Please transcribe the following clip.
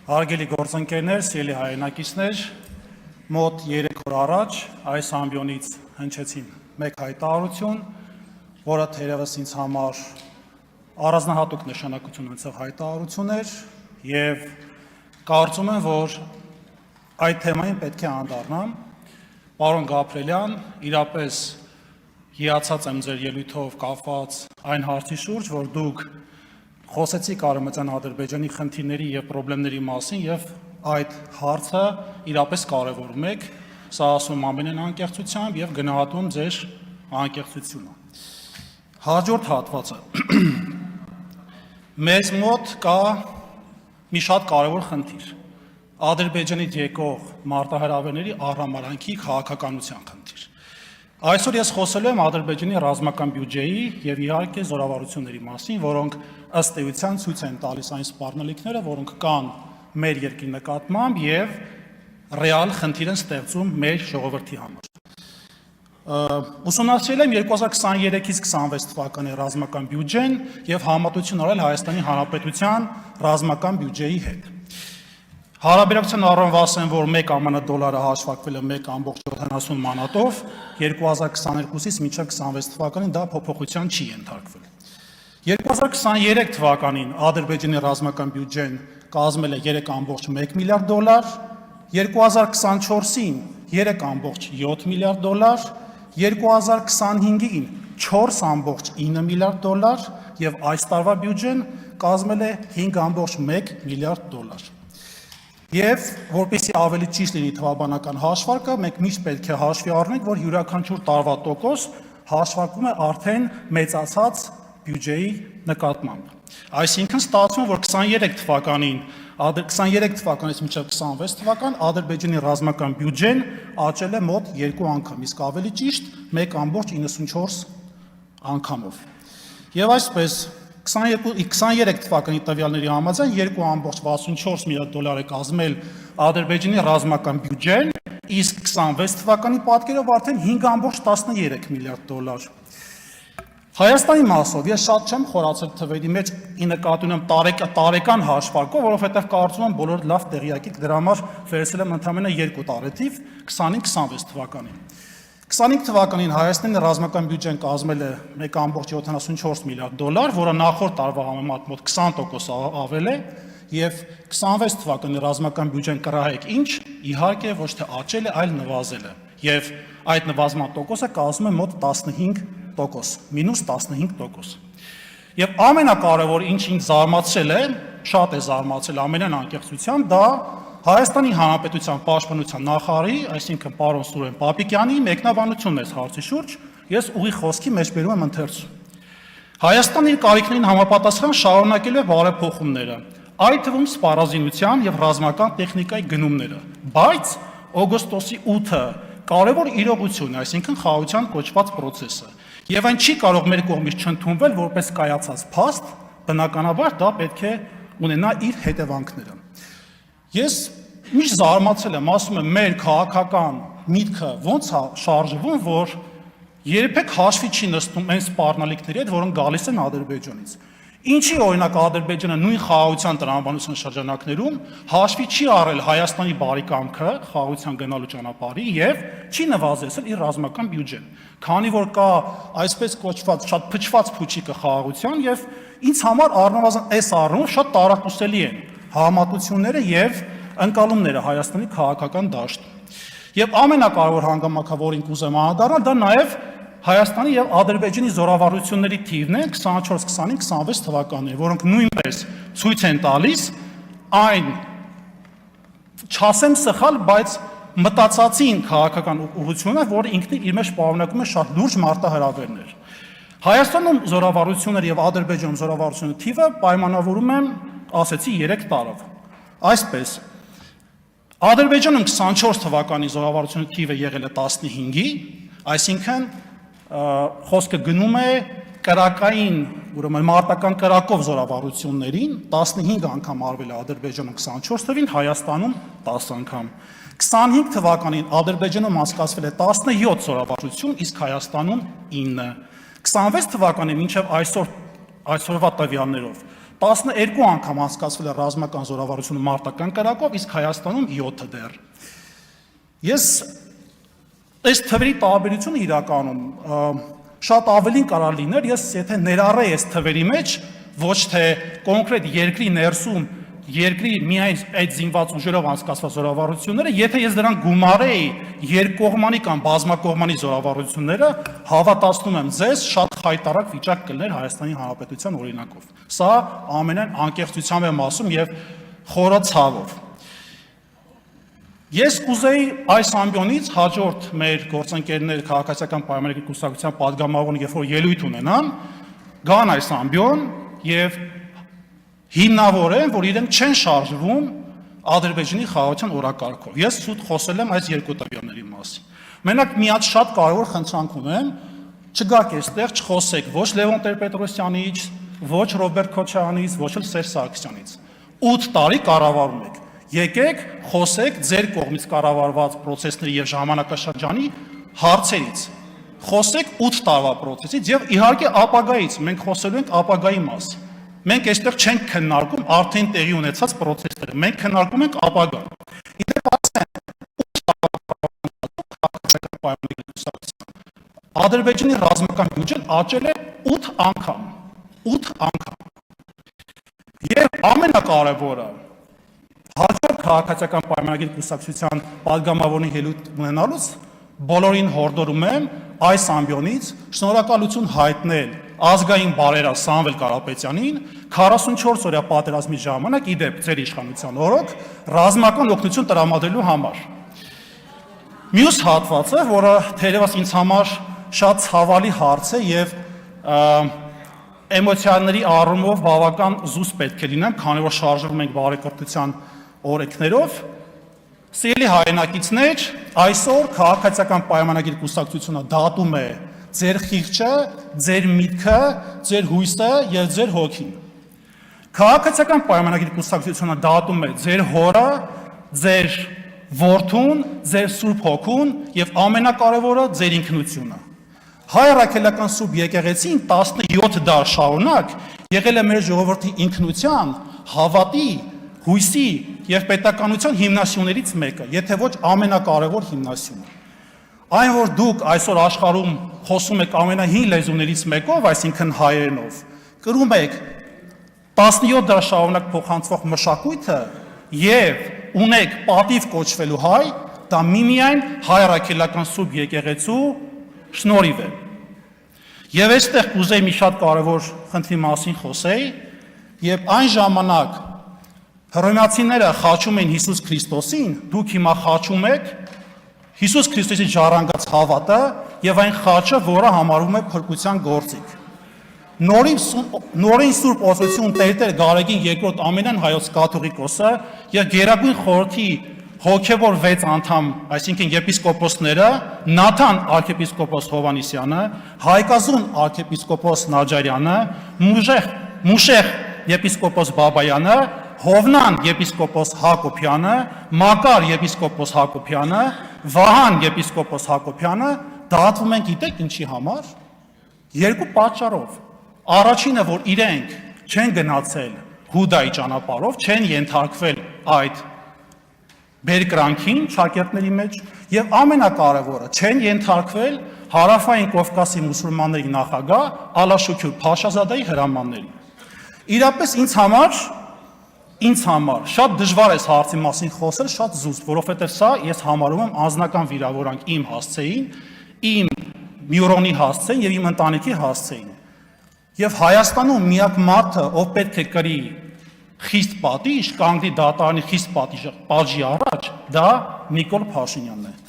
Հարգելի գործընկերներ, սիրելի հայրենակիցներ, մոտ 3 օր առաջ այս ամբիոնից հնչեցին մեկ հայտարարություն, որը թերևս ինձ համար առանձնահատուկ նշանակություն ունեցող հայտարարություն էր եւ կարծում եմ, որ այդ թեմային պետք է անդառնամ։ Պարոն Գաբրելյան, իրապես հիացած եմ ձեր ելույթով կապված այն հարցի շուրջ, որ դուք խոսեցիք Արևմտյան Ադրբեջանի խնդիրների եւ խնդիրների մասին եւ այդ հարցը իրապես կարևորում եք, սա ասում ամենայն անկեղծությամբ եւ գնահատում ձեր անկեղծությունը։ Հաջորդ հատվածը մեզ մոտ կա մի շատ կարևոր խնդիր։ Ադրբեջանից եկող մարտահրավերների առհամարանքի քաղաքականության խնդիր։ Այսօր ես խոսելու եմ Ադրբեջանի ռազմական բյուջեի եւ իհարկե զորավարությունների մասին, որոնք ըստ էության ցույց են տալիս այն սպառնալիքները, որոնք կան մեր երկրի նկատմամբ եւ ռեալ խնդիր են ստեղծում մեր ժողովրդի համար։ Ուսումնասիրել եմ 2023-ից 26 թվականի ռազմական բյուջեն եւ համատություն արել Հայաստանի Հանրապետության ռազմական բյուջեի հետ։ Հարաբերակցության առումով ասեմ, որ 1 ԱՄՆ դոլարը հաշվարկվել է 1.70 մանատով, 2022-ից մինչև 26 թվականին դա փոփոխության չի ենթարկվել։ 2023 թվականին Ադրբեջանի ռազմական բյուջեն կազմել է 3.1 միլիարդ դոլար, 2024-ին 3.7 միլիարդ դոլար, 2025-ին 4.9 միլիարդ դոլար եւ այս տարվա բյուջեն կազմել է 5.1 միլիարդ դոլար։ Եվ որպեսզի ավելի ճիշտ լինի թվաբանական հաշվարկը, մենք միշտ պետք է հաշվի առնենք, որ յուրաքանչյուր տարվա տոկոս հաշվարկվում է արդեն մեծացած բյուջեի նկատմամբ։ Այսինքն ստացվում է, որ 23 թվականից մինչև 26 թվական Ադրբեջանի ռազմական բյուջեն աճել է մոտ 2 անգամ, իսկ ավելի ճիշտ 1.94 անգամով։ Եվ այսպես 23 թվականի տվյալների համաձայն 2.64 միլիարդ դոլար է կազմել Ադրբեջանի ռազմական բյուջեն, իսկ 26 թվականի պատկերով արդեն 5.13 միլիարդ դոլար։ Հայաստանի մասով ես շատ չեմ խորացել թվերի մեջ ի նկատի ունեմ տարեկան հաշվարկով, որովհետև կարծում եմ բոլորը լավ տեղյակ եք, դրա համար վերցրել եմ ընդամենը 2 տարեթիվ 25-26 թվականին։ 25 թվականին Հայաստանի ռազմական բյուջեն կազմել է 1.74 միլիարդ դոլար, որը նախորդ տարվա համեմատ մոտ 20% ավել է, եւ 26 թվականի ռազմական բյուջեն կրահեք ինչ, իհարկե ոչ թե աճել է, այլ նվազել է, եւ այդ նվազման տոկոսը կազմում է մոտ 15%, մինուս 15%։ Եվ ամենակարևորը ինչ ինձ զարմացրել է, շատ է զարմացել ամենայն անկեղծությամբ, դա Հայաստանի Հանրապետության պաշտպանության նախարարի, այսինքն պարոն Սուրեն Պապիկյանի մեկնաբանությունն է հարցի շուրջ, ես ուղիղ խոսքի մեջ բերում եմ ընթերցում։ Հայաստանը իր կարիքներին համապատասխան շարունակել է բարեփոխումները, այդ թվում սպառազինության եւ ռազմական տեխնիկայի գնումները, բայց օգոստոսի 8-ը կարևոր իրողություն է, այսինքն խաղաղության կոչված process-ը, եւ այն չի կարող մեր կողմից չընդունվել որպես կայացած փաստ, բնականաբար դա պետք է ունենա իր հետևանքները։ Ես միշտ զարմացել եմ, ասում եմ, մեր քաղաքական միտքը ոնց է շարժվում, որ երբեք հաշվի չի նստում այն սպառնալիքների հետ, որոնք գալիս են Ադրբեջանից։ Ինչի օրինակ Ադրբեջանը նույն խաղաղության տրամաբանության շրջանակներում հաշվի չի առել Հայաստանի բարեկամքը խաղաղության գնալու ճանապարհի եւ չի նվազեցել իր ռազմական բյուջեն, քանի որ կա այսպես կոչված շատ փչված փուչիկը խաղաղության եւ ինձ համար առնվազն այս առումով շատ տարակուսելի են համատությունները եւ ընկալումները Հայաստանի քաղաքական դաշտում։ Եվ ամենակարևոր հանգամանքը, որին կուզեմ անդառնալ, դա նաեւ Հայաստանի եւ Ադրբեջանի զորավարությունների թիվն է 24-25-26 թվականները, որոնք նույնպես ցույց են տալիս այն չասեմ սխալ, բայց մտածածին քաղաքական ուղղությունը, որը ինքնին իր մեջ պարունակում է շատ լուրջ մարտահրավերներ։ Հայաստանում զորավարություններ եւ Ադրբեջանում զորավարությունների թիվը պայմանավորում են, ասեցի 3 տարով։ Այսպես Ադրբեջանում 24 թվականի զորավարությունների թիվը եղել է 15-ի, այսինքն խոսքը գնում է կրակային, ուրեմն մարտական կրակով զորավարություններին 15 անգամ արվել է Ադրբեջանում 24 թվին, Հայաստանում 10 անգամ։ 25 թվականին Ադրբեջանում անցկացվել է 17 զորավարություն, իսկ Հայաստանում 9։ 26 թվականին մինչև այսօրվա տվյալներով 12 անգամ անցկացվել է ռազմական զորավարությունը մարտական կրակով, իսկ Հայաստանում 7 դեռ։ Ես այս թվերի տարբերությունը իրականում շատ ավելին կարող լիներ, ես եթե ներառեի այս թվերի մեջ ոչ թե կոնկրետ երկրի ներսում երկրի միայն այդ զինված ուժերով անցկացված զորավարությունները, եթե ես դրան գումարեի երկկողմանի կամ բազմակողմանի զորավարությունները, հավատացնում եմ ձեզ, շատ խայտառակ վիճակ կլներ Հայաստանի Հանրապետության օրինակով։ Սա ամենայն անկեղծությամբ եմ ասում եւ խորը ցավով։ Ես կուզեի այս ամբիոնից հաջորդ մեր գործընկերներ քաղաքացիական պայմանագրի կուսակցության падգամավորն երբ որ ելույթ ունենան, գան այս ամբիոն եւ հիմնավորեն, որ իրենք չեն շարժվում Ադրբեջանի խաղաղության օրակարգով։ Ես սուտ խոսել եմ այս երկու տվյալների մասին։ Մենակ մի հատ շատ կարևոր խնդրանք ունեմ, չգաք այստեղ, չխոսեք ոչ Լևոն Տեր-Պետրոսյանից, ոչ Ռոբերտ Քոչարյանից, ոչ էլ Սերժ Սարգսյանից։ 8 տարի կառավարում եք։ Եկեք խոսեք ձեր կողմից կառավարված process-ների եւ ժամանակաշրջանի հարցերից։ Խոսեք 8 տարվա process-ից եւ իհարկե ապագայից, մենք խոսելու ենք ապագայի մասին։ Մենք այստեղ չենք քննարկում արդեն տեղի ունեցած process-ները, մենք քննարկում ենք ապագա։ Իդեպ ասեմ, 8 տարվա Ադրբեջանի ռազմական բյուջեն աճել է 8 անգամ։ 8 անգամ։ Եվ ամենակարևորը հաջորդ քաղաքացիական պայմանագրի կուսակցության падգամավորի ելույթ ունենալուց բոլորին հորդորում եմ այս ամբիոնից շնորհակալություն հայտնել ազգային բարերար Սամվել Կարապետյանին 44 օրյա պատերազմի ժամանակ իդեպ ձեր իշխանության օրոք ռազմական օգնություն տրամադրելու համար։ Մյուս հատվածը, որը թերևս ինձ համար շատ ցավալի հարց է եւ էմոցիաների առումով բավական զուսպ պետք է լինեմ, քանի որ շարժվում ենք բարեկրթության օրենքներով, սիրելի հայրենակիցներ, այսօր քաղաքացիական պայմանագրի կուսակցությունը դատում է ձեր խիղճը, ձեր միտքը, ձեր հույսը եւ ձեր հոգին։ Քաղաքացիական պայմանագրի կուսակցությունը դատում է ձեր հորը, ձեր որդուն, ձեր սուրբ հոգուն եւ ամենակարևորը ձեր ինքնությունը։ Հայ առաքելական սուրբ եկեղեցին 17 դար շարունակ եղել է մեր ժողովրդի ինքնության, հավատի, հույսի եւ պետականության հիմնասյուներից մեկը, եթե ոչ ամենակարևոր հիմնասյունը։ Այն որ դուք այսօր աշխարհում խոսում եք ամենահին լեզուներից մեկով, այսինքն հայերենով, կրում եք 17 դար շարունակ փոխանցվող մշակույթը եւ ունեք պատիվ կոչվելու հայ, դա միմիայն հայ առաքելական սուրբ եկեղեցու շնորհիվ է։ Եվ այստեղ կուզեի մի շատ կարևոր խնդրի մասին խոսեի, եւ այն ժամանակ հռոմեացիները խաչում էին Հիսուս Քրիստոսին, դուք հիմա խաչում եք Հիսուս Քրիստոսի ժառանգած հավատը եւ այն խաչը, որը համարվում է փրկության գործիք։ Նորին Սուրբ Օսություն Տեր Գարեգին II ամենայն հայոց կաթողիկոսը եւ Գերագույն խորհրդի հոգևոր 6 անդամ, այսինքն եպիսկոպոսները, Նաթան arczepiskopos Հովանիսյանը, Հայկազուն arczepiskopos Նաջարյանը, Մուշեղ եպիսկոպոս Բաբայանը, Հովնան եպիսկոպոս Հակոբյանը, Մակար եպիսկոպոս Հակոբյանը, Վահան եպիսկոպոս Հակոբյանը դատվում են գիտեք ինչի համար։ Երկու պատճառով։ Առաջինը, որ իրենք չեն գնացել Հուդայի ճանապարհով, չեն ենթարկվել այդ բերկրանքին շակերտների մեջ եւ ամենակարևորը չեն ենթարկվել Հարավային Կովկասի մուսուլմանների նախագահ Ալաշուքյուր Փաշազադայի հրամաններին։ Իրապես ինձ համար շատ դժվար է հարցի մասին խոսել, շատ զուսպ, որովհետեւ սա ես համարում եմ անձնական վիրավորանք իմ հասցեին, իմ մյուրոնի հասցեին եւ իմ ընտանիքի հասցեին։ Եվ Հայաստանում միակ մարդը, ով պետք է կրի խիստ պատիժ, կանգնի դատարանի խիստ պատժի առաջ, դա Նիկոլ Փաշինյանն է։